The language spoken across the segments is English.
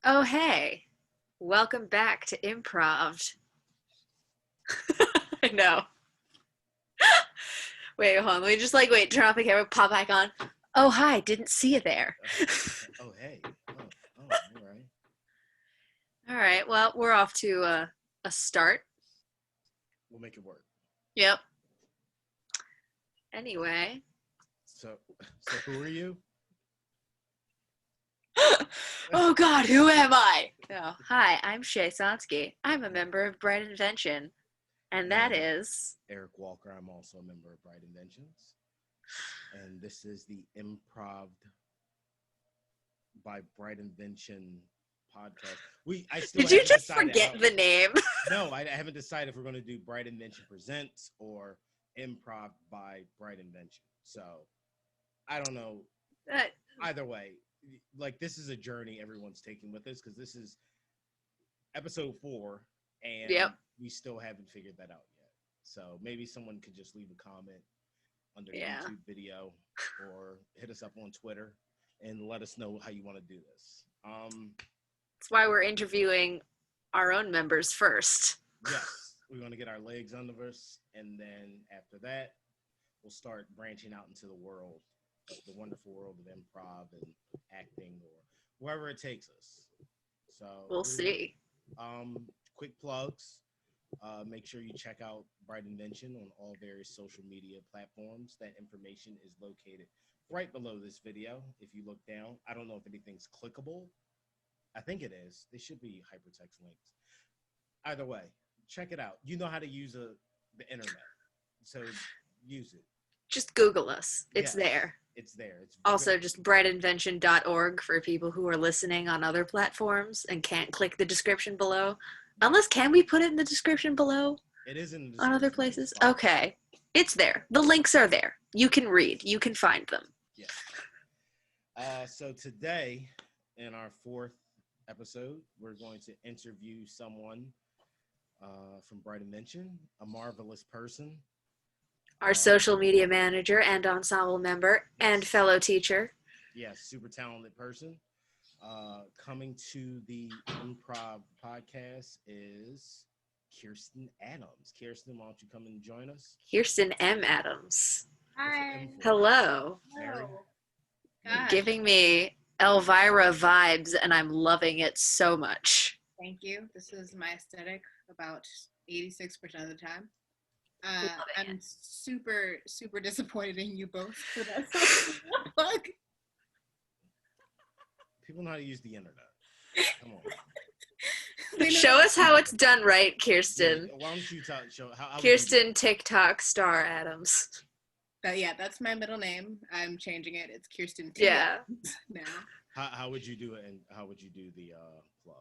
Oh, hey. Welcome back to imPrOv'D. I know. Wait, hold on. Let me just wait, turn off the camera, pop back on. Oh, hi. Didn't see you there. Oh, hey. All right. All right. Well, we're off to a start. We'll make it work. Yep. Anyway. So who are you? Oh, God. Who am I? Oh, hi. I'm Shea Sonsky. I'm a member of Bright Invention. And that is... Eric Walker. I'm also a member of Bright Inventions. And this is the imPrOv'D by Bright Invention podcast. Did you just forget the name? No, I haven't decided if we're going to do Bright Invention Presents or imPrOv'D by Bright Invention. So I don't know. Either way, this is a journey everyone's taking with us because this is episode 4 and we still haven't figured that out yet. So maybe someone could just leave a comment under the YouTube video or hit us up on Twitter and let us know how you want to do this. That's why we're interviewing our own members first. Yes, we want to get our legs under us, and then after that, we'll start branching out into the world, the wonderful world of improv and acting, or wherever it takes us. So we'll see. Quick plugs. Make sure you check out Bright Invention on all various social media platforms. That information is located right below this video. If you look down, I don't know if anything's clickable. I think it is. They should be hypertext links. Either way, check it out. You know how to use the internet, so use it. Just Google us. It's there. It's there. It's also just brightinvention.org for people who are listening on other platforms and can't click the description below. Unless, can we put it in the description below? It is in the description. On other places? Okay. It's there. The links are there. You can read. You can find them. Yeah. So today, in our 4th episode, we're going to interview someone from Bright Invention, a marvelous person. Our social media manager and ensemble member and fellow teacher. Yes, super talented person. Coming to the imPrOv'D podcast is Kiersten Adams. Kiersten, why don't you come and join us? Kiersten M. Adams. Hi. Hello. Gosh. Giving me Elvira vibes, and I'm loving it so much. Thank you. This is my aesthetic about 86% of the time. I'm super, super disappointed in you both for that. People know how to use the internet. Come on. Show us how it's done right, Kiersten. Why don't you show how Kiersten TikTok star Adams. That's my middle name. I'm changing it. It's Kiersten T. Yeah. Now. How would you do it, and how would you do the plug?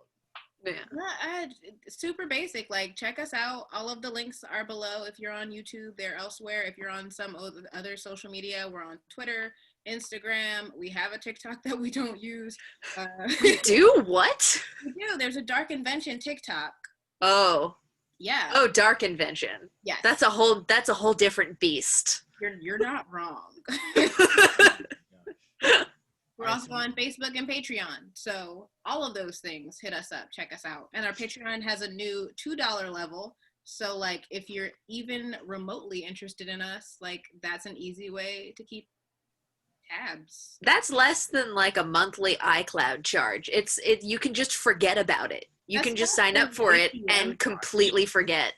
Yeah. Super basic. Check us out. All of the links are below. If you're on YouTube, they're elsewhere. If you're on some other social media, we're on Twitter, Instagram. We have a TikTok that we don't use. We do? What? We do. There's a Dark Invention TikTok. Oh. Yeah. Oh, Dark Invention. Yes. That's a whole different beast. You're not wrong. We're also on Facebook and Patreon. So all of those things, hit us up, check us out. And our Patreon has a new $2 level. So if you're even remotely interested in us, that's an easy way to keep tabs. That's less than a monthly iCloud charge. You can just forget about it. You can just sign up for it and completely forget,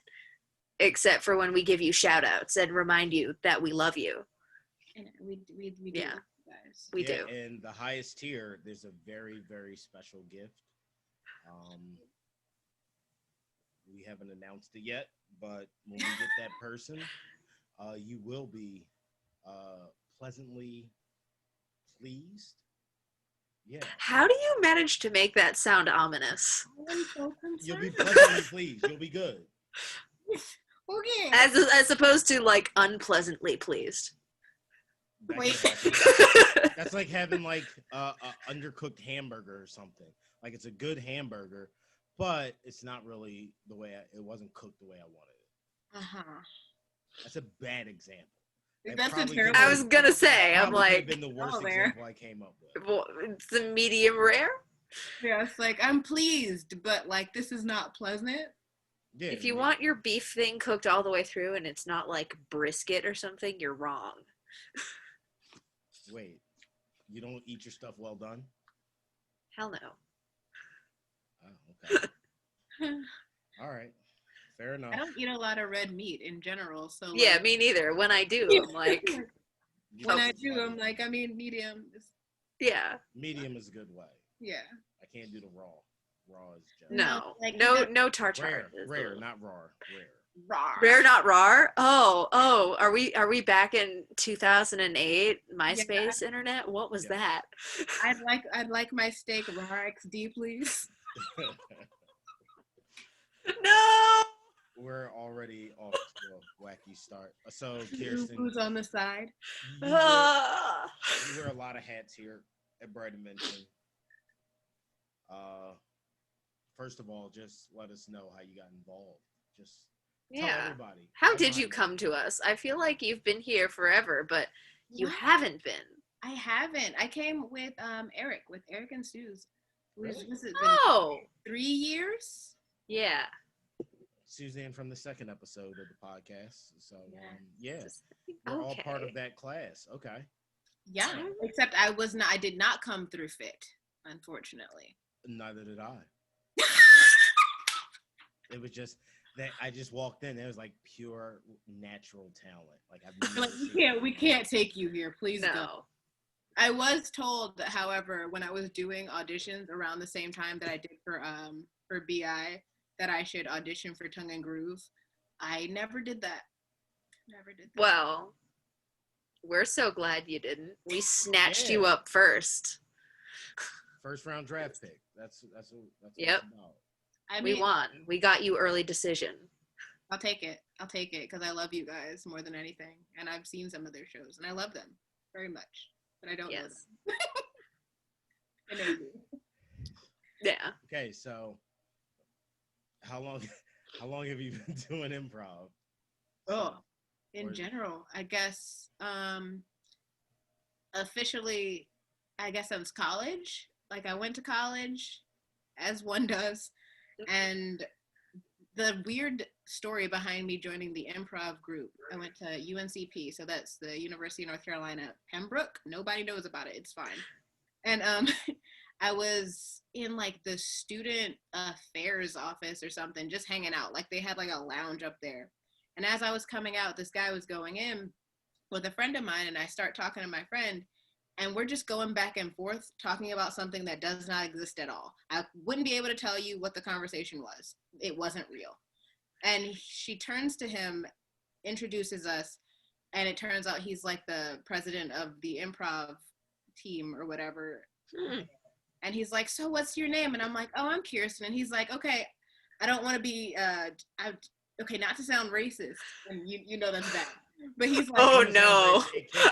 except for when we give you shout outs and remind you that we love you. And we do. Yeah. Guys. We do. And the highest tier, there's a very, very special gift. We haven't announced it yet, but when we get that person, you will be pleasantly pleased. Yeah. How do you manage to make that sound ominous? I'm so concerned. You'll be pleasantly pleased. You'll be good. Okay. As opposed to unpleasantly pleased. Wait. That's like having a undercooked hamburger or something. It's a good hamburger, but it's not really it wasn't cooked the way I wanted it. That's a bad example. That's a terrible. I was gonna say, I'm been the worst example I came up with. Well, it's a medium rare. Yeah, it's like, I'm pleased, but like, this is not pleasant. Yeah. If you want your beef thing cooked all the way through and it's not like brisket or something, you're wrong. Wait, you don't eat your stuff well done? Hell no. Oh, okay. All right. Fair enough. I don't eat a lot of red meat in general, so Yeah, like, me neither. When I do, I'm like, when I do, I'm like, I mean, medium is, yeah. Medium is a good way. yeah. I can't do the raw. Raw is just No, like, no tartare. rare, not raw. Rare. Raw. Rare, not raw. Oh, are we back in 2008 MySpace internet? What was that? I'd like my steak raw XD, please. No. We're already off to a wacky start. So, Kiersten, Who's on the side? you wear a lot of hats here at Bright Invention. First of all, just let us know how you got involved. Just tell everybody. How did you come to us? I feel like you've been here forever, but you haven't been. I haven't. I came with Eric and Suze. Really? This has Oh, been 3 years. Yeah. Suzanne from the second episode of the podcast. So Yeah. we're all part of that class. Okay. Yeah. Except I did not come through fit, unfortunately. Neither did I. It was just that I just walked in. It was like pure natural talent. Like I've never we can't take you here. Please No. go. I was told, however, when I was doing auditions around the same time that I did for BI, that I should audition for Tongue and Groove. I never did that. Well, we're so glad you didn't. We snatched you up first. First round draft pick. That's what Yep. it's about. We won. We got you early decision. I'll take it because I love you guys more than anything, and I've seen some of their shows, and I love them very much, but I don't know them. I know you. Yeah. Okay, so how long have you been doing improv? In general, I guess officially, I guess since college. Like I went to college, as one does, and the weird story behind me joining the improv group, I went to UNCP, so that's the University of North Carolina, Pembroke. Nobody knows about it. It's fine. And I was in like the student affairs office or something, just hanging out. Like they had like a lounge up there. And as I was coming out, this guy was going in with a friend of mine, and I start talking to my friend, and we're just going back and forth talking about something that does not exist at all. I wouldn't be able to tell you what the conversation was. It wasn't real. And she turns to him, introduces us, and it turns out he's like the president of the improv team or whatever. And he's like, so what's your name? And I'm like, oh, I'm Kiersten. And he's like, okay, I don't want to be, okay, not to sound racist. And you know that's bad. But he's like, oh no,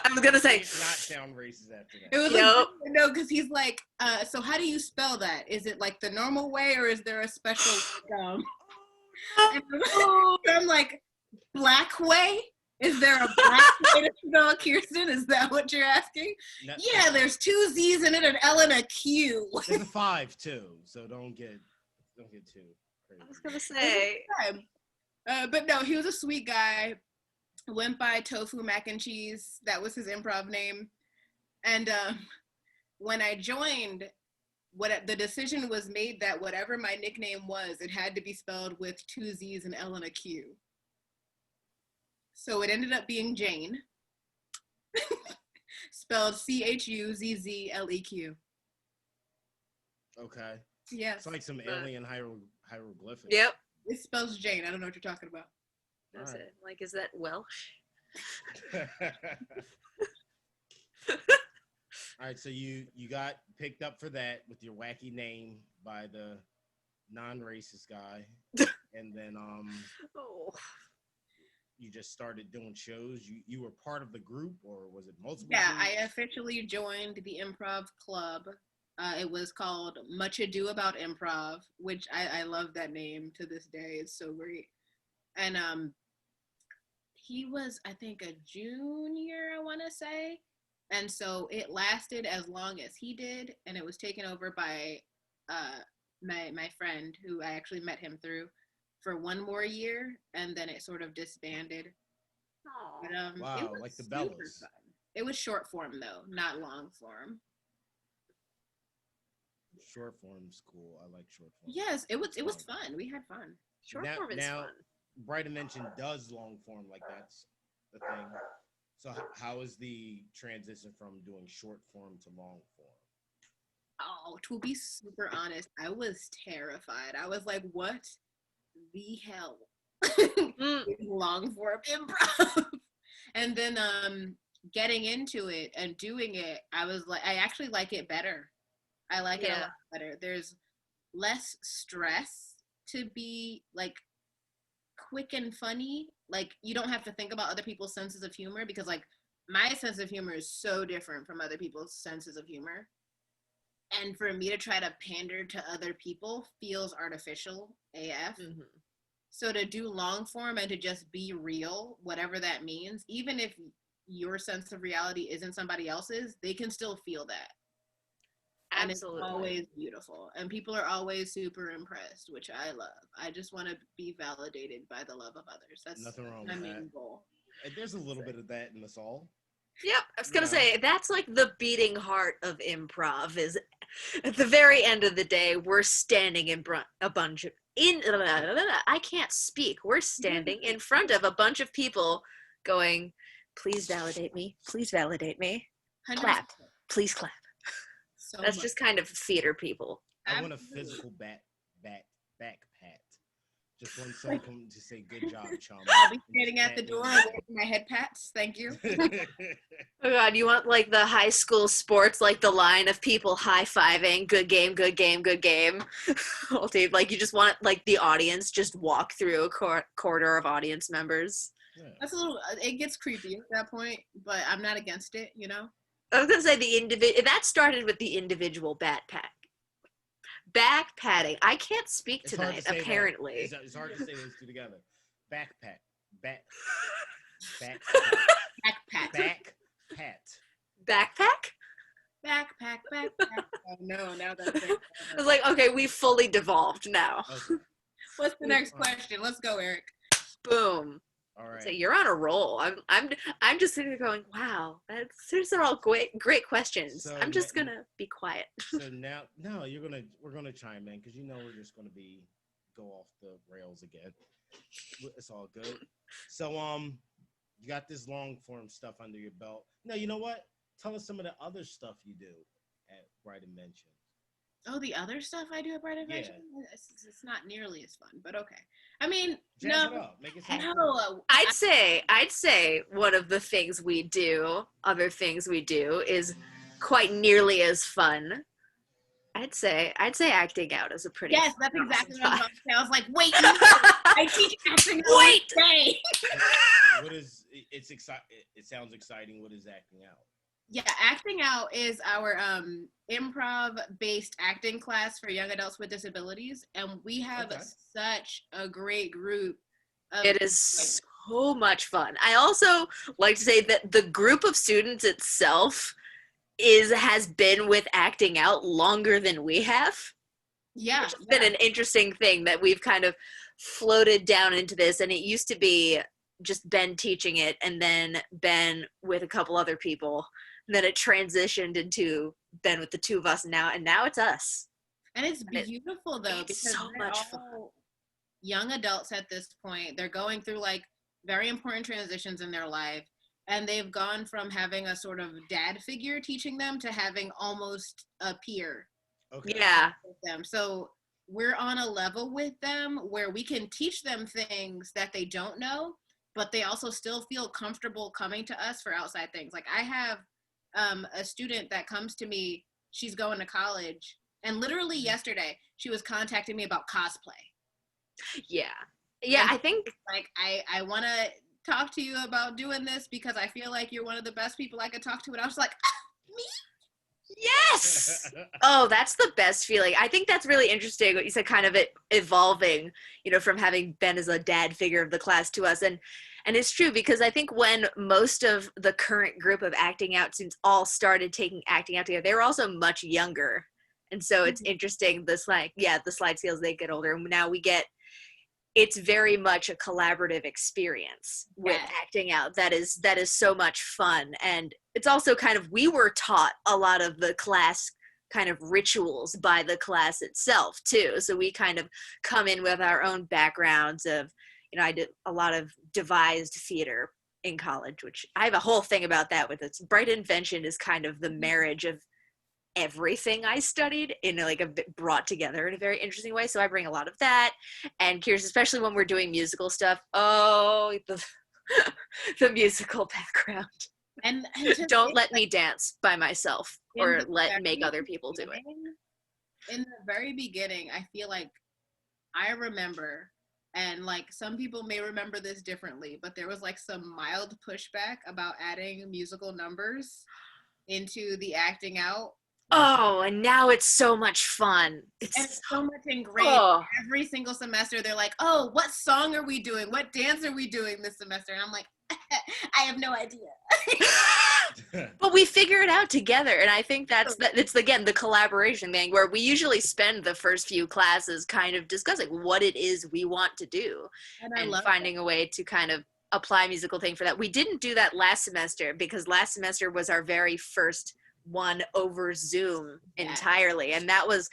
I was gonna say not sound racist after that. It was like, no, because he's like, so how do you spell that? Is it like the normal way, or is there a special? I'm like, black way. Is there a black way to spell Kiersten? Is that what you're asking? No. Yeah, there's 2 Z's in it, an L and a Q. There's a 5 too, so don't get too crazy. I was gonna say, but no, he was a sweet guy. Went by Tofu Mac and Cheese. That was his improv name. And when I joined, the decision was made that whatever my nickname was, it had to be spelled with 2 Z's, an L, and a Q. So it ended up being Jane, spelled CHUZZLEQ. Okay. Yes. It's like some alien hieroglyphics. Yep. It spells Jane. I don't know what you're talking about. That's it. Like, is that Welsh? All right, so you got picked up for that with your wacky name by the non-racist guy, and then you just started doing shows. You were part of the group, or was it multiple? Yeah, groups? I officially joined the improv club. It was called Much Ado About Improv, which I love that name to this day. It's so great. And he was, I think, a junior, I want to say. And so it lasted as long as he did, and it was taken over by my friend, who I actually met him through, for one more year, and then it sort of disbanded. But, wow, like the Bellas. Fun. It was short form though, not long form. Short form's cool. I like short form. Yes, it was fun. We had fun. Short form is fun. Bright Invention does long form, like that's the thing. So how is the transition from doing short form to long form? Oh, to be super honest, I was terrified. I was like, what the hell? Long form improv. And then getting into it and doing it, I was like, I actually like it better. I like it a lot better. There's less stress to be like quick and funny. Like, you don't have to think about other people's senses of humor, because like my sense of humor is so different from other people's senses of humor. And for me to try to pander to other people feels artificial AF. Mm-hmm. So to do long form and to just be real, whatever that means, even if your sense of reality isn't somebody else's, they can still feel that. Absolutely. And it's always beautiful. And people are always super impressed, which I love. I just want to be validated by the love of others. That's nothing wrong my with main that. goal. There's a little bit of that in us all. Yep, I was gonna say, that's like the beating heart of improv, is at the very end of the day, we're standing in a bunch of, I can't speak, we're standing in front of a bunch of people going, please validate me, clap, 100%. please clap. So that's much. Just kind of theater people. I want a physical back pat. Just want someone come to say, good job, chum. I'll be standing at the door with my head pats. Thank you. Oh, God, you want, like, the high school sports, like, the line of people high-fiving, good game, good game, good game. Like, you just want, like, the audience just walk through a corridor of audience members. Yeah. That's a little, it gets creepy at that point, but I'm not against it, you know? I was going to say, that started with the individual back patting. I can't speak tonight, apparently. It's hard to say those two together. Back pat. Back pat. Backpack? Oh, no, now that's it. I was like, okay, we fully devolved now. Okay. What's the next question? Let's go, Eric. Boom. All right. So you're on a roll. I'm just sitting there going, wow, these are all great questions. So I'm just gonna be quiet. So now, we're gonna chime in, because we're just gonna go off the rails again. It's all good. So you got this long form stuff under your belt. Now, you know what? Tell us some of the other stuff you do at Bright Invention. Oh, the other stuff I do at Bright Invention? Yeah. It's not nearly as fun, but okay. I mean, Jazz it up. Make it sound cool. I'd say one of the things other things we do is quite nearly as fun. I'd say acting out is a pretty Yes, that's exactly what I was about to say. I was like, wait, I teach acting out. Wait! What is, it sounds exciting. What is acting out? Yeah, acting out is our improv-based acting class for young adults with disabilities, and we have such a great group. It is so much fun. I also like to say that the group of students itself has been with acting out longer than we have. Yeah, it's been an interesting thing that we've kind of floated down into this, and it used to be just Ben teaching it, and then Ben with a couple other people. And then it transitioned into Ben with the two of us now, and now it's us. And it's beautiful though, because so much fun. Young adults at this point, they're going through like very important transitions in their life, and they've gone from having a sort of dad figure teaching them to having almost a peer. Okay. Yeah. With them. So we're on a level with them where we can teach them things that they don't know, but they also still feel comfortable coming to us for outside things. Like I have a student that comes to me, she's going to college, and literally yesterday she was contacting me about cosplay. Yeah, and I think like I want to talk to you about doing this because I feel like you're one of the best people I could talk to. And I was like, me? Yes. Oh, that's the best feeling. I think that's really interesting what you said, kind of it evolving, from having Ben as a dad figure of the class to us. And it's true, because I think when most of the current group of acting out students all started taking acting out together, they were also much younger And so it's interesting, the slide scales, they get older. And now it's very much a collaborative experience with acting out. That is so much fun. And it's also kind of, we were taught a lot of the class kind of rituals by the class itself too. So we kind of come in with our own backgrounds of, I did a lot of devised theater in college, which I have a whole thing about that with it. Bright Invention is kind of the marriage of everything I studied in like a bit brought together in a very interesting way. So I bring a lot of that. And Kiersten, especially when we're doing musical stuff, the musical background. And don't let me dance by myself or make other people do it. In the very beginning, I feel like I remember, and like some people may remember this differently, but there was like some mild pushback about adding musical numbers into the acting out. Oh, and now it's so much fun. It's so much ingrained. Oh. Every single semester, they're like, oh, what song are we doing? What dance are we doing this semester? And I'm like, I have no idea. But we figure it out together. And I think it's, again, the collaboration thing where we usually spend the first few classes kind of discussing what it is we want to do and finding a way to kind of apply a musical thing for that. We didn't do that last semester because last semester was our very first one over Zoom entirely. And that was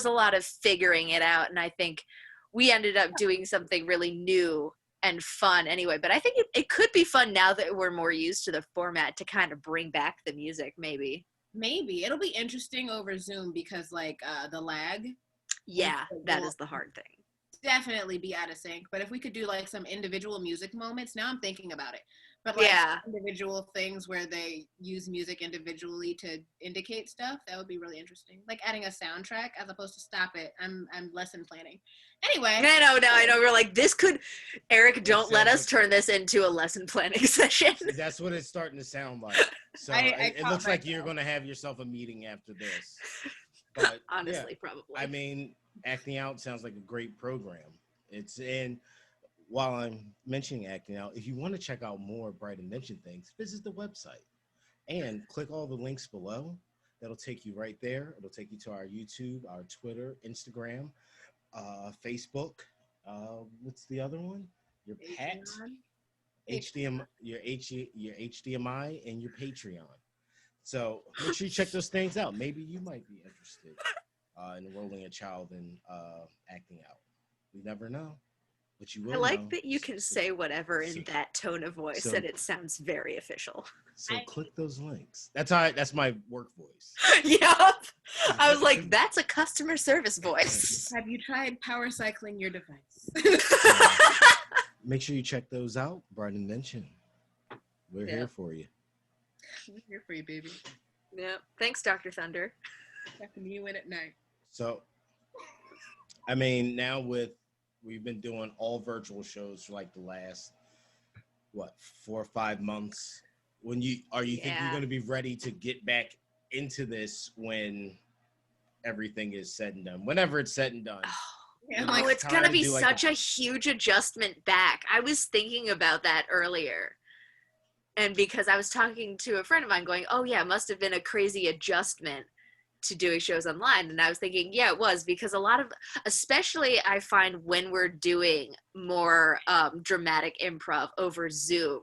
a lot of figuring it out. And I think we ended up doing something really new and fun anyway, but I think it could be fun now that we're more used to the format to kind of bring back the music. Maybe it'll be interesting over Zoom because like the lag, that is the hard thing. Definitely be out of sync. But if we could do like some individual music moments, now I'm thinking about it, but like individual things where they use music individually to indicate stuff, that would be really interesting. Like adding a soundtrack as opposed to stop it. I'm lesson planning. Anyway. I know. We're like, Eric, don't let us turn this into a lesson planning session. That's what it's starting to sound like. So it looks like you're going to have yourself a meeting after this. But honestly, probably. I mean, acting out sounds like a great program. While I'm mentioning acting out, if you want to check out more Bright Invention things, visit the website and click all the links below. That'll take you right there. It'll take you to our YouTube, our Twitter, Instagram, Facebook. What's the other one? Your PAT, HDMI, your HDMI, and your Patreon. So make sure you check those things out. Maybe you might be interested in enrolling a child in acting out. We never know. But you will. I like that you can say whatever in that tone of voice, and it sounds very official. So click those links. That's my work voice. Yep. I was like, that's a customer service voice. Have you tried power cycling your device? Make sure you check those out. Bright Invention. We're here for you. We're here for you, baby. Yeah. Thanks, Dr. Thunder. Checking you in at night. So, I mean, now we've been doing all virtual shows for like the last 4 or 5 months. Think you're going to be ready to get back into this when everything is said and done? Whenever it's said and done. It's going to be such a huge adjustment back. I was thinking about that earlier. And because I was talking to a friend of mine going, oh yeah, it must have been a crazy adjustment to doing shows online. And I was thinking, yeah, it was, because a lot of, especially I find when we're doing more dramatic improv over Zoom,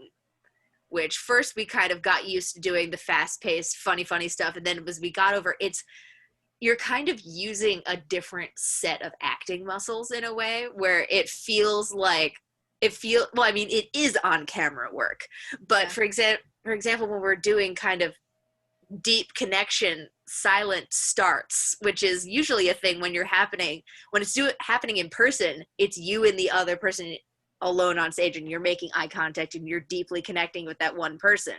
which first we kind of got used to doing the fast-paced, funny stuff. And then you're kind of using a different set of acting muscles in a way where it feels like, it is on camera work. But for example, when we're doing kind of deep connection silent starts, which is usually a thing when it's happening in person, it's you and the other person alone on stage and you're making eye contact and you're deeply connecting with that one person.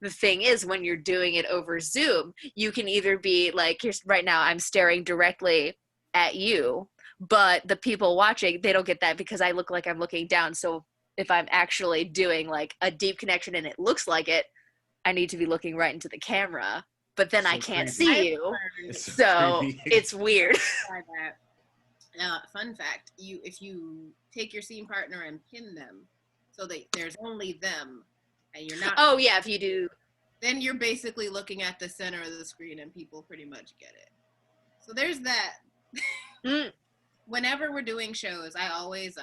The thing is, when you're doing it over Zoom, you can either be like, right now I'm staring directly at you, but the people watching, they don't get that because I look like I'm looking down. So if I'm actually doing like a deep connection and it looks like it, I need to be looking right into the camera, but then I can't see you. So it's weird. Fun fact, if you take your scene partner and pin them so that there's only them and you're not. Oh yeah, if you do. Then you're basically looking at the center of the screen and people pretty much get it. So there's that. Whenever we're doing shows, I always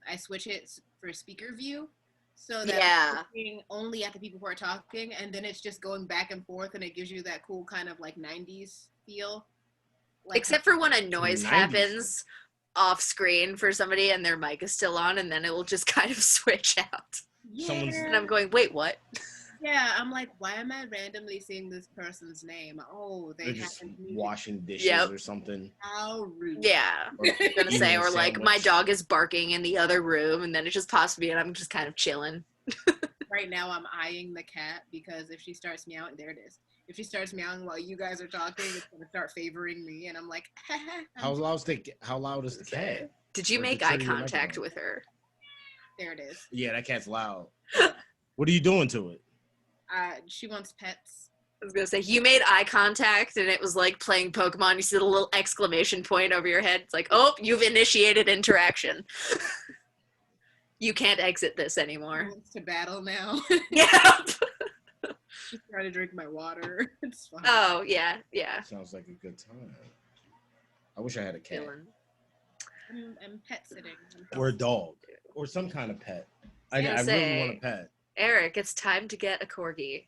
I switch it for speaker view, so that I'm looking only at the people who are talking, and then it's just going back and forth, and it gives you that cool kind of like 90s feel. Like, except for when a noise happens off screen for somebody and their mic is still on, and then it will just kind of switch out. Yeah. And I'm going, wait, what? Yeah, I'm like, why am I randomly seeing this person's name? Oh, they're just washing dishes or something. How rude. Yeah. I was gonna say, or like my dog is barking in the other room, and then it just pops me, and I'm just kind of chilling. Right now, I'm eyeing the cat because if she starts meowing, there it is. If she starts meowing while you guys are talking, it's gonna start favoring me, and I'm like, how loud is the cat? Did you make eye contact with her? There it is. Yeah, that cat's loud. What are you doing to it? She wants pets. I was gonna say, you made eye contact, and it was like playing Pokemon. You see the little exclamation point over your head. It's like, oh, you've initiated interaction. You can't exit this anymore. She wants to battle now. Yeah. She's trying to drink my water. It's fine. Oh, yeah. Sounds like a good time. I wish I had a cat. I'm pet sitting. Or a dog. Or some kind of pet. I really want a pet. Eric, it's time to get a corgi.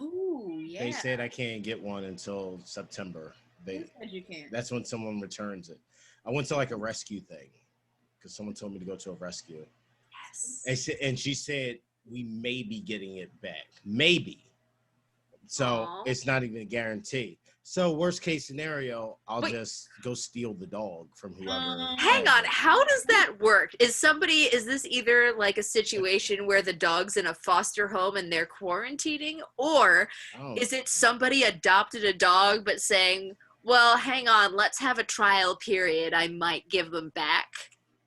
Ooh, yeah. They said I can't get one until September. Who said you can't? That's when someone returns it. I went to like a rescue thing because someone told me to go to a rescue. Yes. And she said we may be getting it back. Maybe. So it's not even a guarantee. So worst case scenario, I'll just go steal the dog from whoever. Hang on, how does that work? Is this either like a situation where the dog's in a foster home and they're quarantining, or is it somebody adopted a dog but saying, well, hang on, let's have a trial period, I might give them back?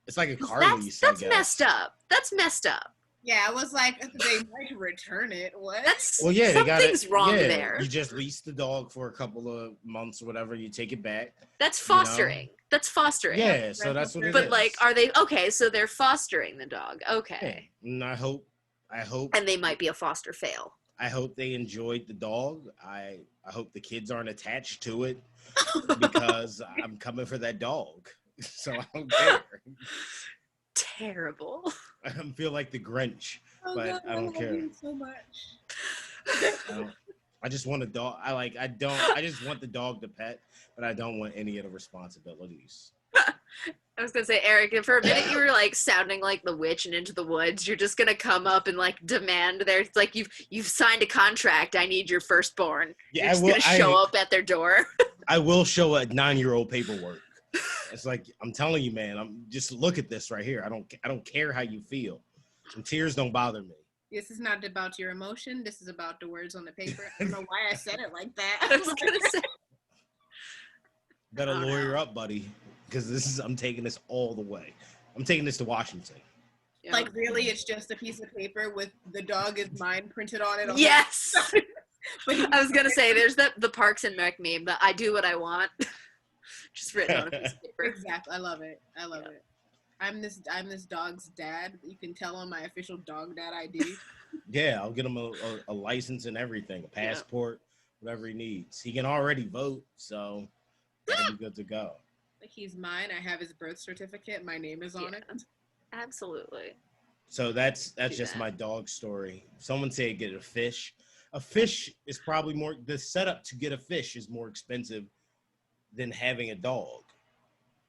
It's like a car lease. That's messed up. That's messed up. Yeah, I was like, they might return it. What? Something's wrong there. You just lease the dog for a couple of months or whatever. You take it back. That's fostering. You know? That's fostering. Yeah, so that's what it is. But like, are they okay? So they're fostering the dog. Okay. Yeah. And I hope. And they might be a foster fail. I hope they enjoyed the dog. I hope the kids aren't attached to it because I'm coming for that dog. So I don't care. Terrible. I feel like the Grinch, but I don't care. So much. I just want a dog. I just want the dog to pet, but I don't want any of the responsibilities. I was gonna say, Eric, for a minute you were like sounding like the witch and Into the Woods. You're just gonna come up and like demand it's like you've signed a contract. I need your firstborn. Yeah, You're just gonna show up at their door. I will show a 9-year-old paperwork. It's like, I'm telling you, man, I'm just look at this right here. I don't care how you feel. And tears don't bother me. This is not about your emotion. This is about the words on the paper. I don't know why I said it like that. I was gonna say. Better lawyer up, buddy, because I'm taking this all the way. I'm taking this to Washington. Like, really, it's just a piece of paper with the dog is mine printed on it. Yes. I was gonna say, there's the Parks and Rec meme, but I do what I want. Just written on a piece of paper. Exactly. I love it. I'm this dog's dad. You can tell on my official dog dad ID. Yeah, I'll get him a license and everything, a passport, whatever he needs. He can already vote, so that'll be good to go. Like, he's mine. I have his birth certificate. My name is on it. Absolutely. So that's just my dog story. Someone said get a fish. A fish is probably more. The setup to get a fish is more expensive than having a dog.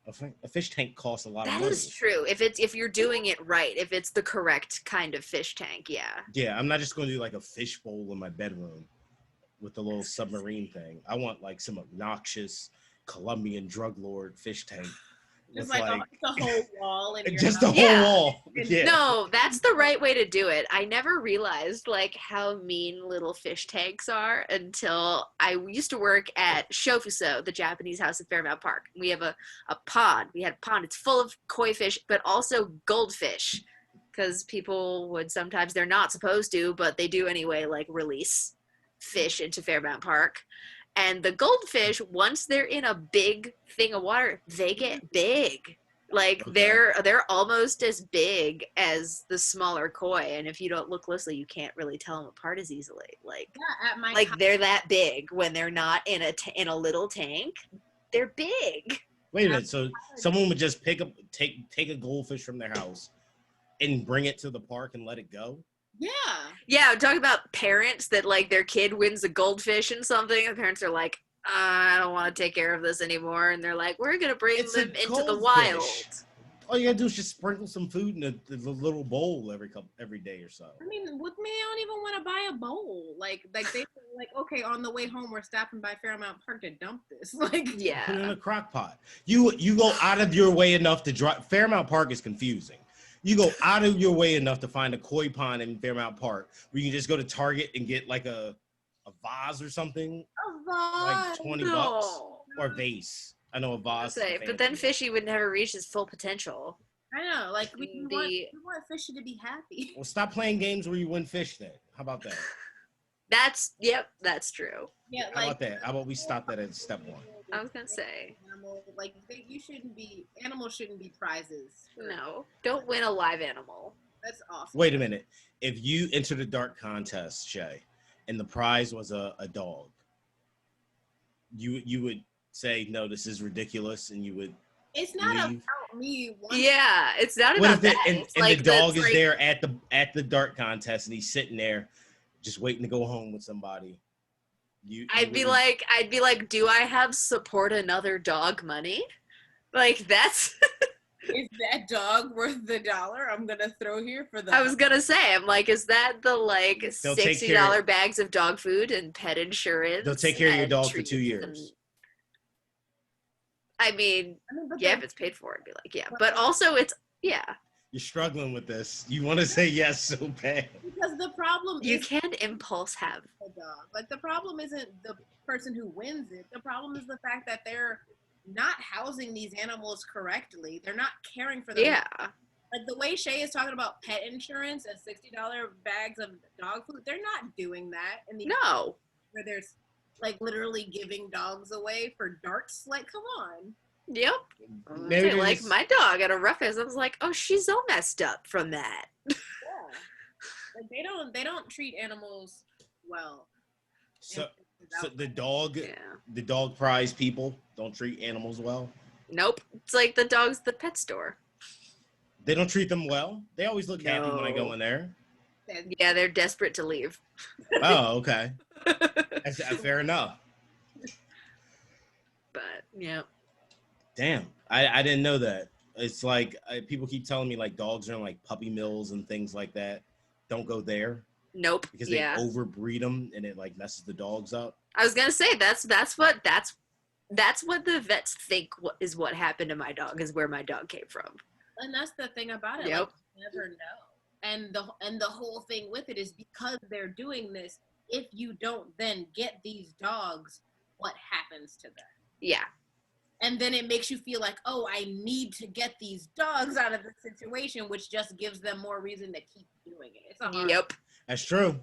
A fish tank costs a lot of money. That is true. If you're doing it right, if it's the correct kind of fish tank, yeah. Yeah, I'm not just going to do like a fish bowl in my bedroom with the little submarine thing. I want like some obnoxious Colombian drug lord fish tank. Just like the whole wall in your just house. The whole wall. Yeah. No, that's the right way to do it. I never realized like how mean little fish tanks are until I used to work at Shofuso, the Japanese house at Fairmount Park. We have a pond. We had a pond. It's full of koi fish, but also goldfish, because people would sometimes, they're not supposed to, but they do anyway, like release fish into Fairmount Park. And the goldfish, once they're in a big thing of water, they get big. Like they're almost as big as the smaller koi, and if you don't look closely, you can't really tell them apart as easily. Like, at my they're that big when they're not in a little tank. They're big. Wait a minute. So someone would just take a goldfish from their house and bring it to the park and let it go? Yeah. Yeah, I'm talking about parents that like their kid wins a goldfish and something. The parents are like, I don't want to take care of this anymore. And they're like, we're going to bring them into the wild. All you gotta do is just sprinkle some food in the little bowl every day or so. I mean, with me, I don't even want to buy a bowl. Like they like, okay, on the way home, we're stopping by Fairmount Park to dump this. Like, yeah, put it in a crock pot. You go out of your way enough to drive. Fairmount Park is confusing. You go out of your way enough to find a koi pond in Fairmount Park where you can just go to Target and get like a vase or something. A vase. Like $20 or a vase. I know a vase. But then Fishy would never reach his full potential. I know, like we want Fishy to be happy. Well, stop playing games where you win fish then. How about that? That's true. Yeah, How about that? How about we stop that at step one? I was gonna say. Animals shouldn't be prizes. No, don't win a live animal. That's awesome. Wait a minute. If you entered a dart contest, Shea, and the prize was a dog, you would say, no, this is ridiculous, and you would It's not leave. about me. Yeah, it's not about that. And the dog is there at the dart contest, and he's sitting there just waiting to go home with somebody. I'd be like, do I have support another dog money? Like, that's Is that dog worth the $1 I'm gonna throw here for the? I was gonna say, I'm like, is that the like $60 bags of dog food and pet insurance? They'll take care of your dog for 2 years. I mean, yeah, if it's paid for, I'd be like, yeah. But also, yeah. You're struggling with this. You want to say yes so bad. Because the problem you can't impulse have a dog. Like, the problem isn't the person who wins it. The problem is the fact that they're not housing these animals correctly. They're not caring for them. Yeah. Like, the way Shea is talking about pet insurance and $60 bags of dog food, they're not doing that. No. Where there's, like, literally giving dogs away for darts. Like, come on. Yep. Maybe like my dog at a rough house. I was like, oh, she's all messed up from that. Yeah. Like, they don't treat animals well. So the dog prize people don't treat animals well? Nope. It's like the dog's the pet store. They don't treat them well? They always look happy when I go in there. Yeah, they're desperate to leave. Oh, okay. That's fair enough. But, yeah. Damn. I didn't know that. It's like people keep telling me like dogs are in like puppy mills and things like that. Don't go there. Nope. Because they overbreed them and it like messes the dogs up. I was gonna say that's what the vets think is what happened to my dog, is where my dog came from. And that's the thing about it. Yep. Like, you never know. And the whole thing with it is because they're doing this, if you don't then get these dogs, what happens to them? Yeah. And then it makes you feel like, oh, I need to get these dogs out of the situation, which just gives them more reason to keep doing it. It's a hard Yep. That's true.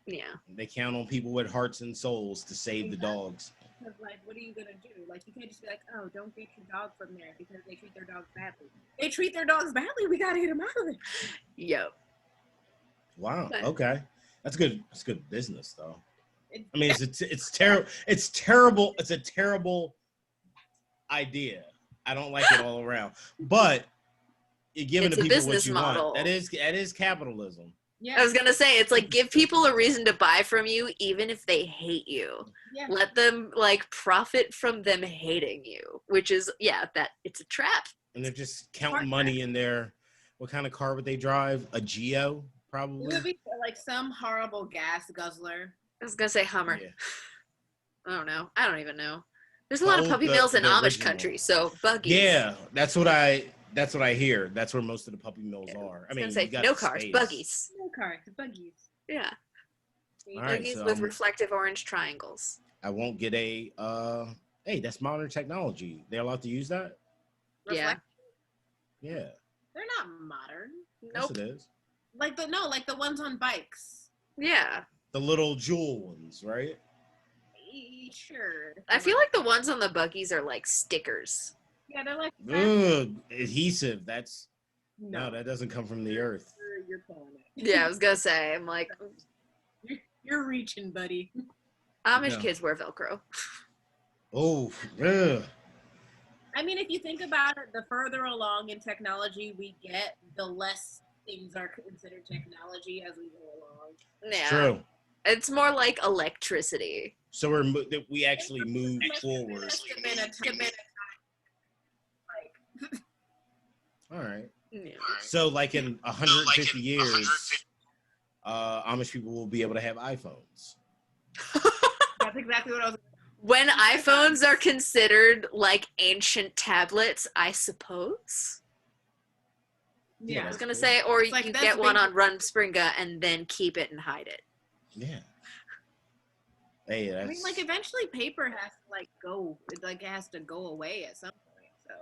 Yeah. They count on people with hearts and souls to save the dogs. Because, like, what are you going to do? Like, you can't just be like, oh, don't get your dog from there because they treat their dogs badly. They treat their dogs badly. We got to get them out of it. Yep. Wow. Okay. That's good. That's good business, though. I mean, it's terrible. It's terrible. It's a terrible idea. I don't like it all around. But you're giving the people what you want. That is capitalism. Yeah. I was gonna say, it's like, give people a reason to buy from you even if they hate you. Yeah. Let them like profit from them hating you, which is that it's a trap. And they're just counting money in their, what kind of car would they drive? A Geo, probably. It would be like some horrible gas guzzler. I was gonna say Hummer. Yeah. I don't know. I don't even know. There's a lot of puppy mills in Amish country, so buggies. Yeah, that's what I hear. That's where most of the puppy mills are. I mean, say, no cars, buggies. No cars, buggies. Yeah. Buggies with reflective orange triangles. I won't get a hey, that's modern technology. They're allowed to use that? Yeah. Yeah. They're not modern. Nope. Yes, it is. Like the ones on bikes. Yeah. The little jewel ones, right? Sure. I feel like the ones on the buggies are like stickers. Yeah, they're like adhesive. That's no, that doesn't come from the earth. You're pulling it. Yeah, I was gonna say. I'm like, you're reaching, buddy. Amish kids wear Velcro. Oh, ugh. I mean, if you think about it, the further along in technology we get, the less things are considered technology as we go along. It's Yeah. true. It's more like electricity. So we actually move forward. All right. Yeah. So like in 150 years, Amish people will be able to have iPhones. That's exactly what I was. When iPhones are considered like ancient tablets, I suppose. Yeah, I was gonna say, or like you that's get one big- on Rumspringa and then keep it and hide it. Yeah. Hey, that's... I mean, like eventually paper has to like go. It has to go away at some point. So.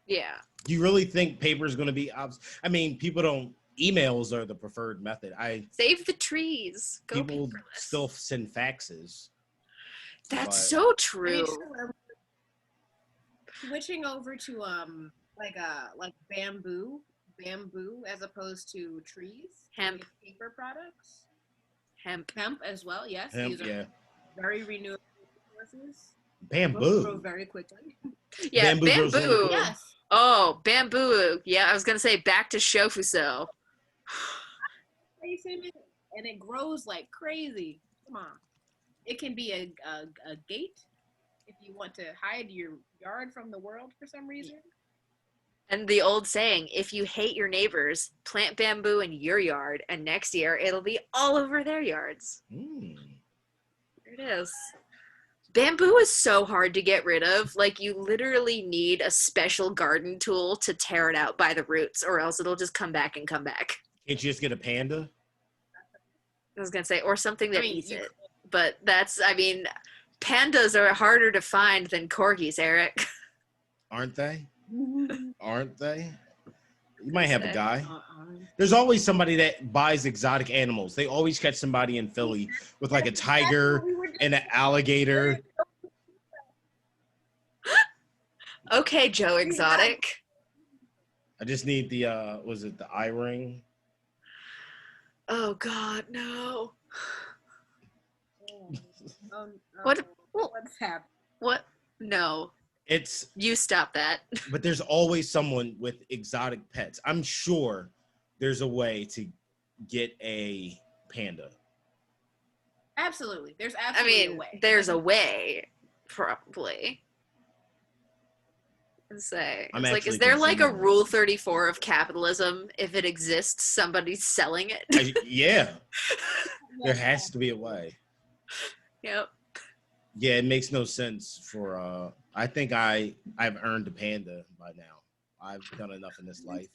Yeah. Do you really think paper is going to be I mean, people don't. Emails are the preferred method. Save the trees. Go people paperless. still send faxes. That's so true. I mean, switching over to like bamboo as opposed to trees. Hemp. Paper products. Hemp As well. Yes. Hemp, These are very renewable resources. Bamboo. Grow very quickly. Yeah, grows really bamboo. quick. Yes. Oh, bamboo. Yeah, I was gonna say back to Shofuso. And it grows like crazy. Come on. It can be a gate if you want to hide your yard from the world for some reason. And the old saying, if you hate your neighbors, plant bamboo in your yard, and next year it'll be all over their yards. There it is. Bamboo is so hard to get rid of. Like, you literally need a special garden tool to tear it out by the roots, or else it'll just come back and come back. Can't you just get a panda? I was going to say, or something that eats it. But that's, I mean, pandas are harder to find than corgis, Eric. Aren't they? Aren't they? You might have a guy. There's always somebody that buys exotic animals. They always catch somebody in Philly with like a tiger and an alligator. Okay, Joe Exotic. I just need the was it the eye ring? Oh God, no. What's happening? What? No. You stop that. But there's always someone with exotic pets. I'm sure there's a way to get a panda. Absolutely. There's absolutely a way. There's a way, probably. Say, it's like, is there like a Rule 34 of capitalism? If it exists, somebody's selling it. Yeah. There has to be a way. Yep. Yeah, it makes no sense for I think I've earned a panda by now. I've done enough in this life.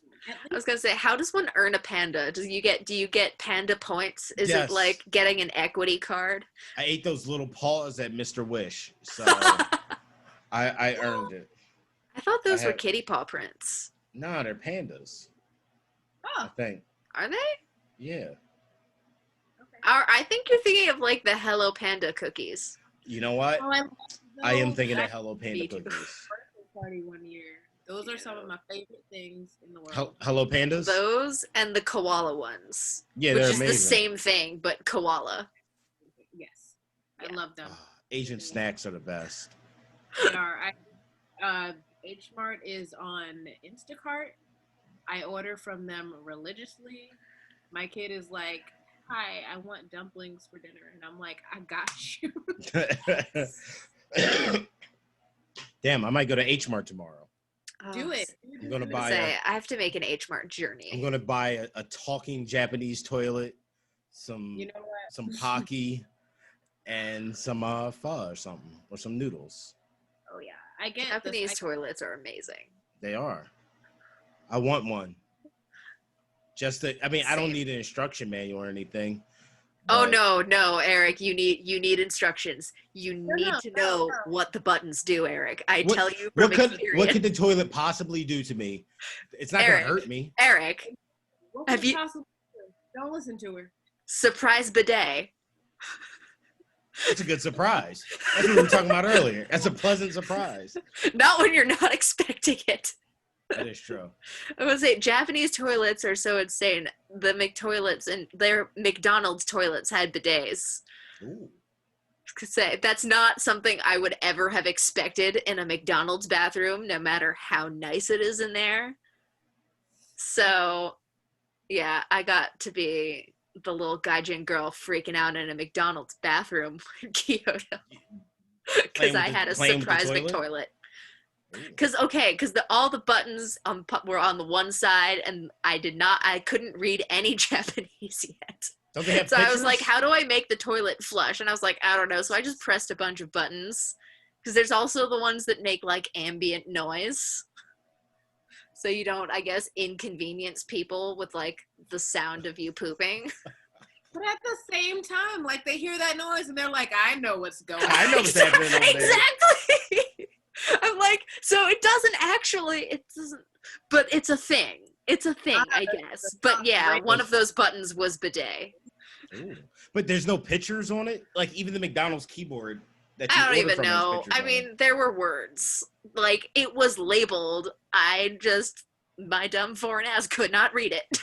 I was gonna say, how does one earn a panda? Do you get panda points? Is Yes. it like getting an equity card? I ate those little paws at Mr. Wish, so I earned it. I thought those were kitty paw prints. No, they're pandas. Oh. I think. Are they? Yeah. Okay. I think you're thinking of like the Hello Panda cookies. You know what? I am thinking of Hello Panda Me too. cookies. Birthday party one year. Those are some of my favorite things in the world. Hello Pandas? Those and the koala ones. Yeah, which they're is amazing. the same thing, but koala. Yes. I love them. Asian snacks are the best. They are. H Mart is on Instacart. I order from them religiously. My kid is like, "Hi, I want dumplings for dinner," and I'm like, "I got you." Damn, I might go to H Mart tomorrow. Do it. I'm gonna buy. I have to make an H Mart journey. I'm gonna buy a talking Japanese toilet, some Pocky, and some pho or something, or some noodles. Oh yeah, I get Japanese toilets are amazing. They are. I want one. I don't need an instruction manual or anything. Oh no, Eric, you need instructions. You need to know what the buttons do, Eric. Tell you from experience. What could the toilet possibly do to me? It's not gonna hurt me. Eric, don't listen to her. Surprise bidet. It's a good surprise. That's what we were talking about earlier. That's a pleasant surprise. Not when you're not expecting it. That is true. I would say Japanese toilets are so insane. The McToilets and their McDonald's toilets had bidets. Ooh. say that's not something I would ever have expected in a McDonald's bathroom, no matter how nice it is in there. So, yeah, I got to be the little gaijin girl freaking out in a McDonald's bathroom in Kyoto because I had a surprise big toilet. Because all the buttons were on the one side, and I couldn't read any Japanese yet. Don't they have so pictures? I was like, how do I make the toilet flush? And I was like, I don't know. So I just pressed a bunch of buttons. Because there's also the ones that make like ambient noise. So you don't, I guess, inconvenience people with like the sound of you pooping. But at the same time, like they hear that noise and they're like, I know what's going on. I know what's happening over there. Exactly. I'm like, so it doesn't, but it's a thing. It's a thing, I guess. But yeah, one of those buttons was bidet. Ooh. But there's no pictures on it? Like even the McDonald's keyboard that you I don't order even from know. I mean, there were words. Like, it was labeled. My dumb foreign ass could not read it.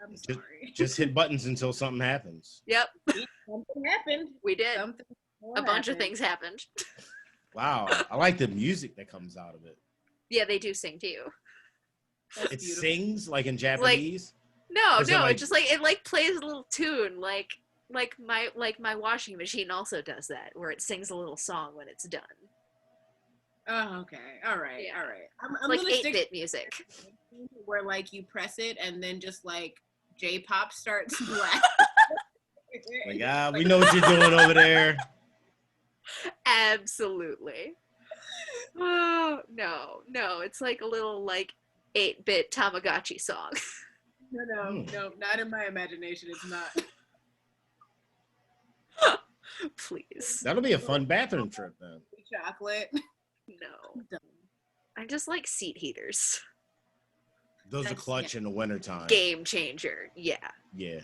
I'm sorry. Just hit buttons until something happens. Yep. Something happened. We did. A bunch of things happened. Wow. I like the music that comes out of it. Yeah, they do sing to you. It sings like in Japanese? No, it just like it plays a little tune like my washing machine also does that, where it sings a little song when it's done. Oh, okay. All right. Yeah. All right. I'm like gonna 8-bit music. Where like you press it and then just like J-pop starts blasting. Like, we know what you're doing over there. Absolutely. Oh, no. It's like a little like 8-bit Tamagotchi song. No, not in my imagination. It's not. Please. That'll be a fun bathroom trip then. Chocolate. No. I just like seat heaters. Those are clutch in the wintertime. Game changer. Yeah. Yeah.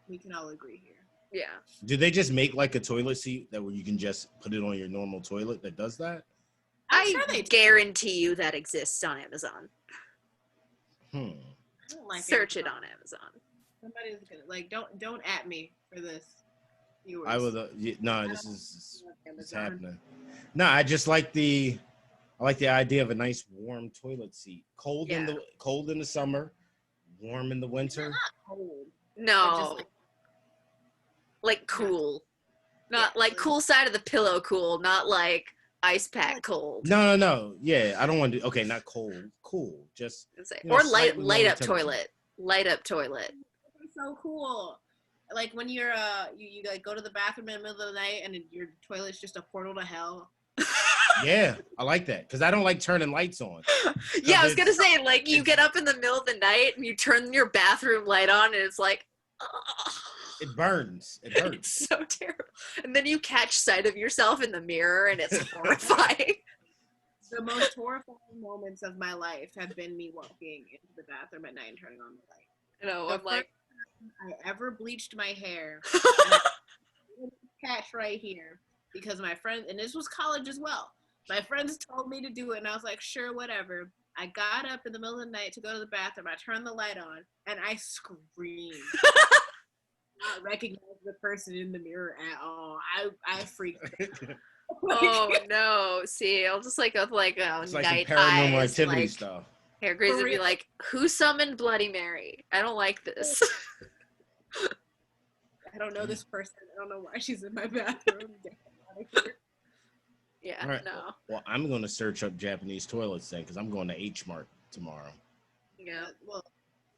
We can all agree here. Yeah. Do they just make like a toilet seat that where you can just put it on your normal toilet that does that? I guarantee you that exists on Amazon. Search it on Amazon. Somebody's gonna like don't at me for this. Viewers. I would no. This is it's happening. No, I just like the idea of a nice warm toilet seat. Cold in the summer, warm in the winter. Not cold. No. Like cool. Not like cool side of the pillow cool, not like ice pack cold. No. Yeah, I don't want to do not cold. Cool. Just or light up toilet. Light up toilet. It's so cool. Like when you're you like go to the bathroom in the middle of the night and your toilet's just a portal to hell. Yeah, I like that because I don't like turning lights on. Yeah, I was gonna say like you get up in the middle of the night and you turn your bathroom light on and it's like, it burns. It burns. It's so terrible. And then you catch sight of yourself in the mirror and it's horrifying. The most horrifying moments of my life have been me walking into the bathroom at night and turning on the light. No, I'm like, I ever bleached my hair. Catch right here because my friend, and this was college as well. My friends told me to do it, and I was like, sure, whatever. I got up in the middle of the night to go to the bathroom. I turned the light on, and I screamed. Not recognize the person in the mirror at all. I freaked out. Oh no! See, I'll just like with like it's like night paranormal eyes, activity like, stuff. Hair Grace would be like, "Who summoned Bloody Mary? I don't like this." I don't know this person. I don't know why she's in my bathroom. Get out of here. Yeah, right. no. Well, I'm going to search up Japanese toilets then because I'm going to H Mart tomorrow. Yeah. Well,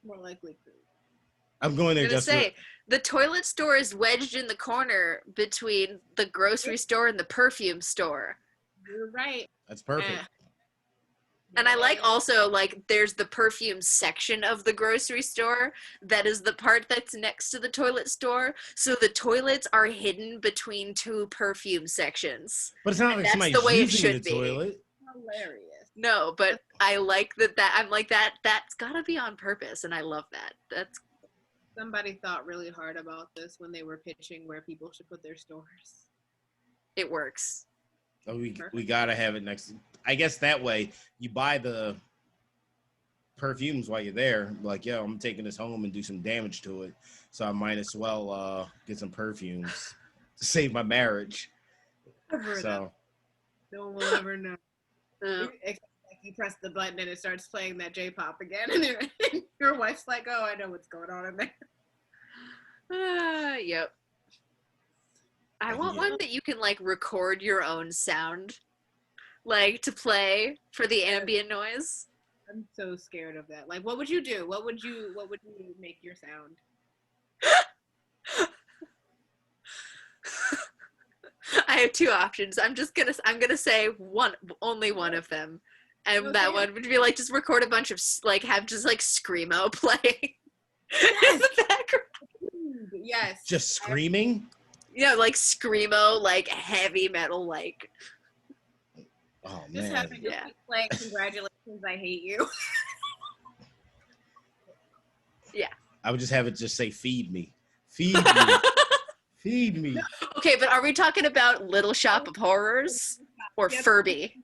more likely food. I'm going there just say the toilet store is wedged in the corner between the grocery store and the perfume store. You're right. That's perfect. Yeah. And I like also like there's the perfume section of the grocery store that is the part that's next to the toilet store. So the toilets are hidden between two perfume sections. But it's not like somebody's the way it using should the be. Hilarious. No, but I like that I'm like that's gotta be on purpose, and I love that. That's somebody thought really hard about this when they were pitching where people should put their stores. It works. Oh, we gotta have it next. I guess that way you buy the perfumes while you're there. Like, yo, I'm taking this home and do some damage to it, so I might as well get some perfumes. save my marriage. So no one will ever know. Except like you press the button and it starts playing that J-pop again, and your wife's like, "Oh, I know what's going on in there." Yep. I want one that you can like record your own sound, like to play for the ambient noise. I'm so scared of that. Like, what would you do? What would you make your sound? I have two options. I'm gonna say only one of them, and that one would be like just record a bunch of like have just like screamo playing in the background. Yes. Just screaming. Yeah, like screamo, like heavy metal, like. Oh man. Just having to play "Congratulations, I Hate You." Yeah. I would just have it just say "Feed me, feed me." Feed me. Okay, but are we talking about Little Shop of Horrors or Furby?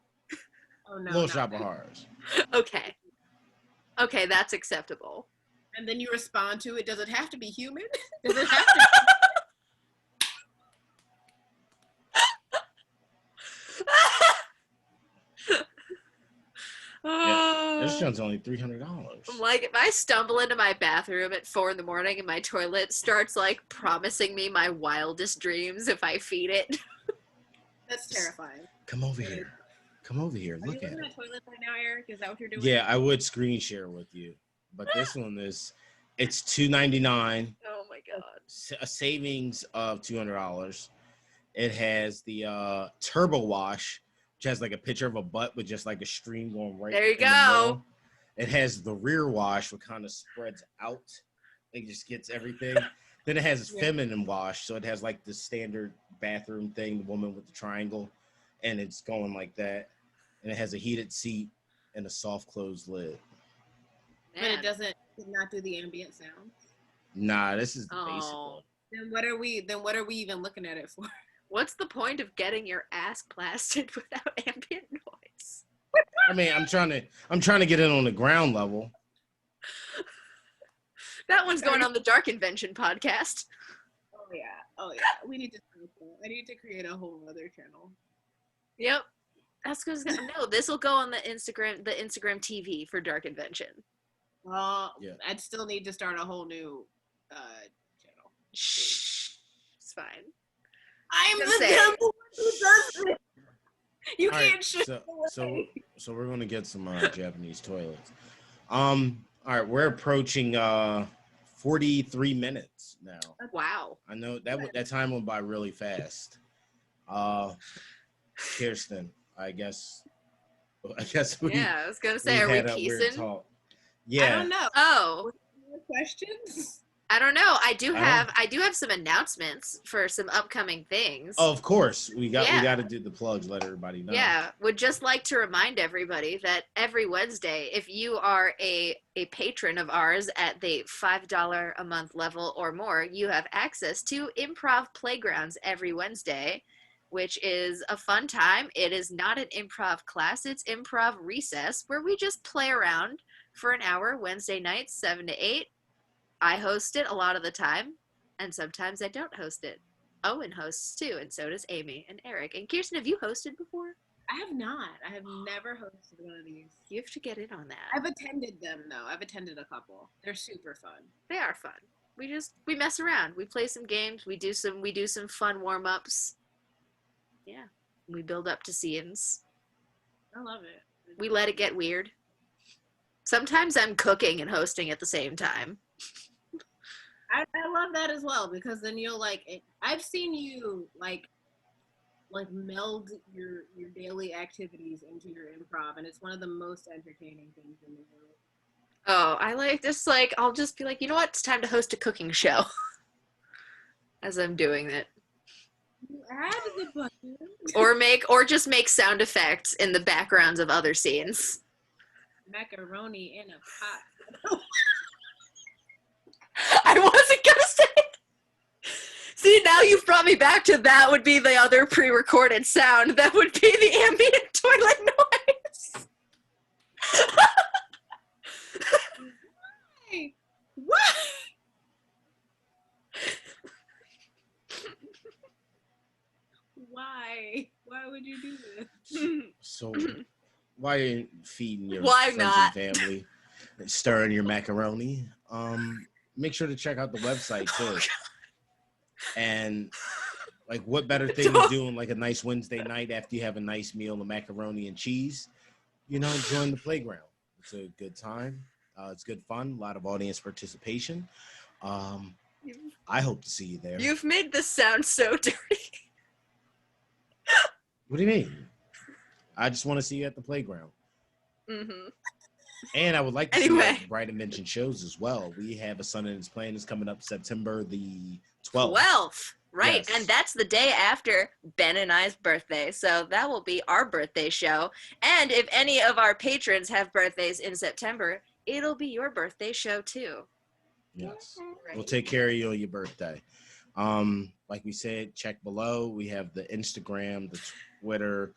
Oh no. Little Shop of Horrors. Okay. Okay, that's acceptable. And then you respond to it. Does it have to be human? Does it have to? This one's only $300. Like if I stumble into my bathroom at 4 a.m. and my toilet starts like promising me my wildest dreams if I feed it. That's terrifying. Come over here. Come over here. Look at it. Are you looking at toilet right now, Eric? Is that what you're doing? Yeah, I would screen share with you, but this one it's $299. Oh my god. A savings of $200. It has the turbo wash, which has like a picture of a butt with just like a stream going right there. You go. The it has the rear wash, which kind of spreads out. It just gets everything. Then it has its feminine wash, so it has like the standard bathroom thing, the woman with the triangle, and it's going like that. And it has a heated seat and a soft closed lid. But it does not do the ambient sound. Nah, this is the basic one. Then what are we even looking at it for? What's the point of getting your ass blasted without ambient noise? I mean, I'm trying to get it on the ground level. That one's going on the Dark Invention podcast. Oh yeah. We need to. I need to create a whole other channel. Yep. That's because no, this will go on the Instagram TV for Dark Invention. I'd still need to start a whole new channel. Shh. It's fine. I'm the devil who does it. You can't shoot. So we're gonna get some Japanese toilets. All right, we're approaching 43 minutes now. Wow. I know that time went by really fast. Kiersten, I guess we. Yeah, I was gonna say, are we piecing? Yeah. I don't know. Oh. More questions? I don't know. I do have some announcements for some upcoming things. Oh, of course. We got to do the plugs, let everybody know. Yeah. Would just like to remind everybody that every Wednesday, if you are a patron of ours at the $5 a month level or more, you have access to Improv Playgrounds every Wednesday, which is a fun time. It is not an improv class. It's improv recess where we just play around for an hour Wednesday nights, 7 to 8. I host it a lot of the time, and sometimes I don't host it. Owen hosts too, and so does Amy and Eric. And Kiersten, have you hosted before? I have not. I have never hosted one of these. You have to get in on that. I've attended them though. I've attended a couple. They're super fun. They are fun. We mess around. We play some games. We do some fun warm-ups. Yeah. We build up to scenes. I love it. We let it get weird. Sometimes I'm cooking and hosting at the same time. I love that as well, because then you'll I've seen you like meld your daily activities into your improv, and it's one of the most entertaining things in the world. Oh, I like this. I'll just be like, you know what? It's time to host a cooking show as I'm doing it. You add the button. or just make sound effects in the backgrounds of other scenes. Macaroni in a pot. I wasn't gonna say it. See, now you've brought me back to that would be the other pre-recorded sound. That would be the ambient toilet noise. What? So why are you feeding your Why friends not? and family, stirring your macaroni? Make sure to check out the website too. And like, what better thing to do on like a nice Wednesday night after you have a nice meal of macaroni and cheese? You know, join the playground. It's a good time. It's good fun. A lot of audience participation. I hope to see you there. You've made this sound so dirty. What do you mean? I just want to see you at the playground. Mm-hmm. And I would like to see you at Bright Invention shows as well. We have a Sun in His Plan is coming up September the 12th. Right. Yes. And that's the day after Ben and I's birthday. So that will be our birthday show. And if any of our patrons have birthdays in September, it'll be your birthday show too. Yes. Right. We'll take care of you on your birthday. Like we said, check below. We have the Instagram, the Twitter,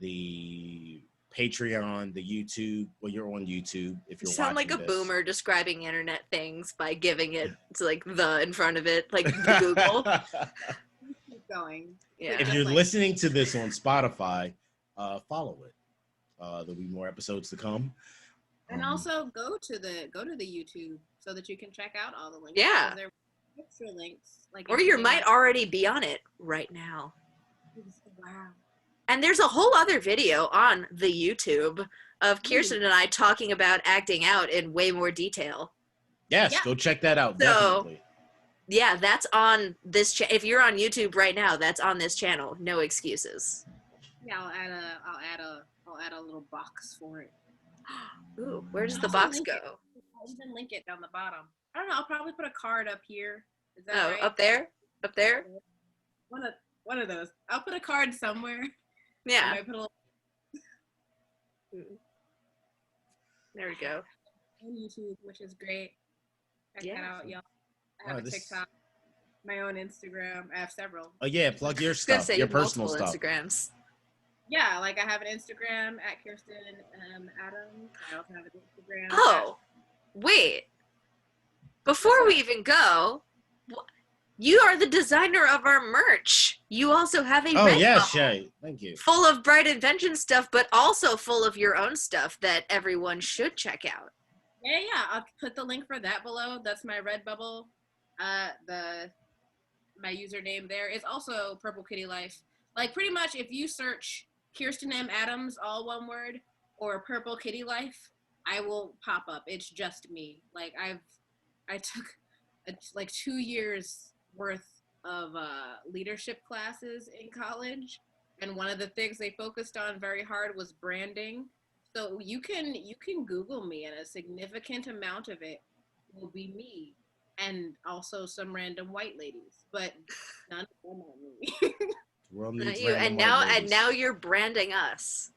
the Patreon, the YouTube. Well, you're on YouTube if you're sound watching like a this. Boomer describing internet things by giving it to like the in front of it, like Google. Keep going. Yeah. If you're listening to this on Spotify, follow it. There'll be more episodes to come. And also go to the YouTube so that you can check out all the links. Yeah. There are extra links. Or you might already be on it right now. Wow. And there's a whole other video on the YouTube of Kiersten and I talking about acting out in way more detail. Yes, go check that out. So, definitely. Yeah, that's on this. If you're on YouTube right now, that's on this channel. No excuses. Yeah, I'll add a little box for it. Ooh, where does the box go? I'll even link it down the bottom. I don't know. I'll probably put a card up here. Is that right? Up there? Up there? One of those. I'll put a card somewhere. Yeah. There we go. On YouTube, which is great. Check that out, y'all. I have a TikTok, my own Instagram. I have several. Oh yeah, plug your stuff, your personal stuff. Instagrams. Yeah, like I have an Instagram at Kiersten M. Adams. I also have an Instagram. Oh, wait. Before we even go, you are the designer of our merch. You also have a Shea. Thank you. Full of Bright Invention stuff, but also full of your own stuff that everyone should check out. Yeah. I'll put the link for that below. That's my Redbubble. My username there is also Purple Kitty Life. Like pretty much, if you search Kiersten M. Adams, all one word, or Purple Kitty Life, I will pop up. It's just me. Like I took like 2 years worth of leadership classes in college, and one of the things they focused on very hard was branding. So you can Google me, and a significant amount of it will be me, and also some random white ladies, but none of them are me. Not you. And now you're branding us.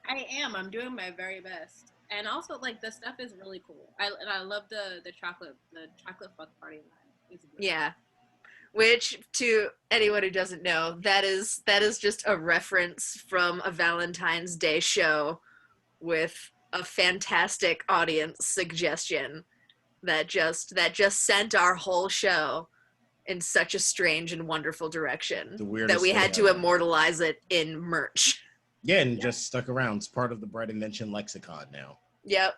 I am. I'm doing my very best. And also, like, the stuff is really cool. I love the chocolate fuck party line. Yeah. Which, to anyone who doesn't know, that is just a reference from a Valentine's Day show with a fantastic audience suggestion that just sent our whole show in such a strange and wonderful direction that we had to immortalize it in merch. Yeah, and just stuck around. It's part of the Bright Invention lexicon now. Yep.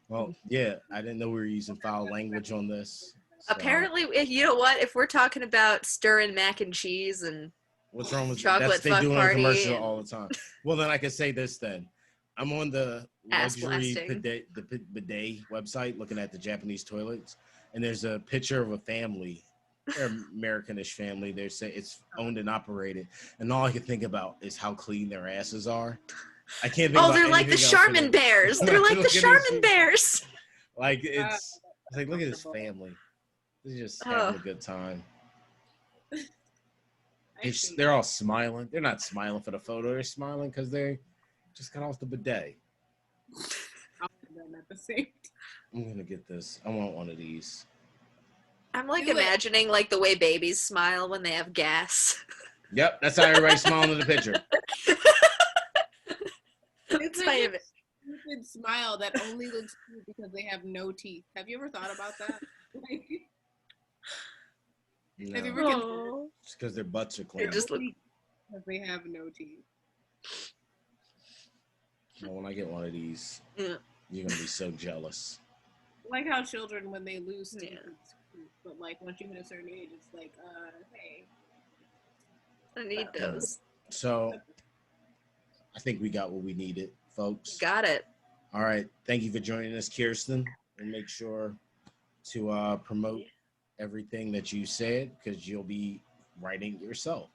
Well, yeah, I didn't know we were using foul language on this. So. Apparently, you know what? If we're talking about stirring mac and cheese and what's wrong with chocolate they fuck do party a commercial all the time. Well, then I can say this then. I'm on the luxury bidet website looking at the Japanese toilets, and there's a picture of a family. They're Americanish family. They say it's owned and operated, and all I can think about is how clean their asses are. I can't think. They're like the Charmin bears. They're like the Charmin bears. Like it's like look at this family. They're just having a good time. They're all smiling. They're not smiling for the photo. They're smiling because they just got off the bidet. I'm gonna get this. I want one of these. I'm like imagining like the way babies smile when they have gas. Yep, that's how everybody's smiling in the picture. It's like a stupid smile that only looks cute because they have no teeth. Have you ever thought about that? No. Have you ever considered? Just because their butts are clean. Because they have no teeth. Well, when I get one of these, you're gonna be so jealous. Like how children, when they lose teeth, it's cute, but like once you hit a certain age, it's like, hey. I need those. So, I think we got what we needed, folks. Got it. All right. Thank you for joining us, Kiersten. And make sure to promote everything that you said, because you'll be writing yourself.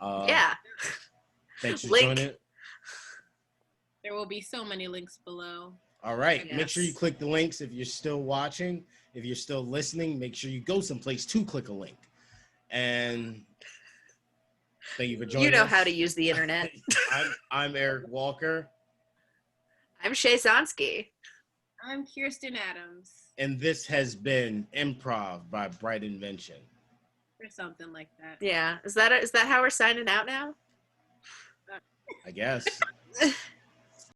Yeah. Thanks for Link. joining. There will be so many links below. All right. Yes. Make sure you click the links if you're still watching. If you're still listening, make sure you go someplace to click a link. And thank you for joining us. You know how to use the internet. I'm Eric Walker. I'm Shea Sonsky. I'm Kiersten Adams. And this has been Improv by Bright Invention. Or something like that. Yeah. Is that how we're signing out now? I guess.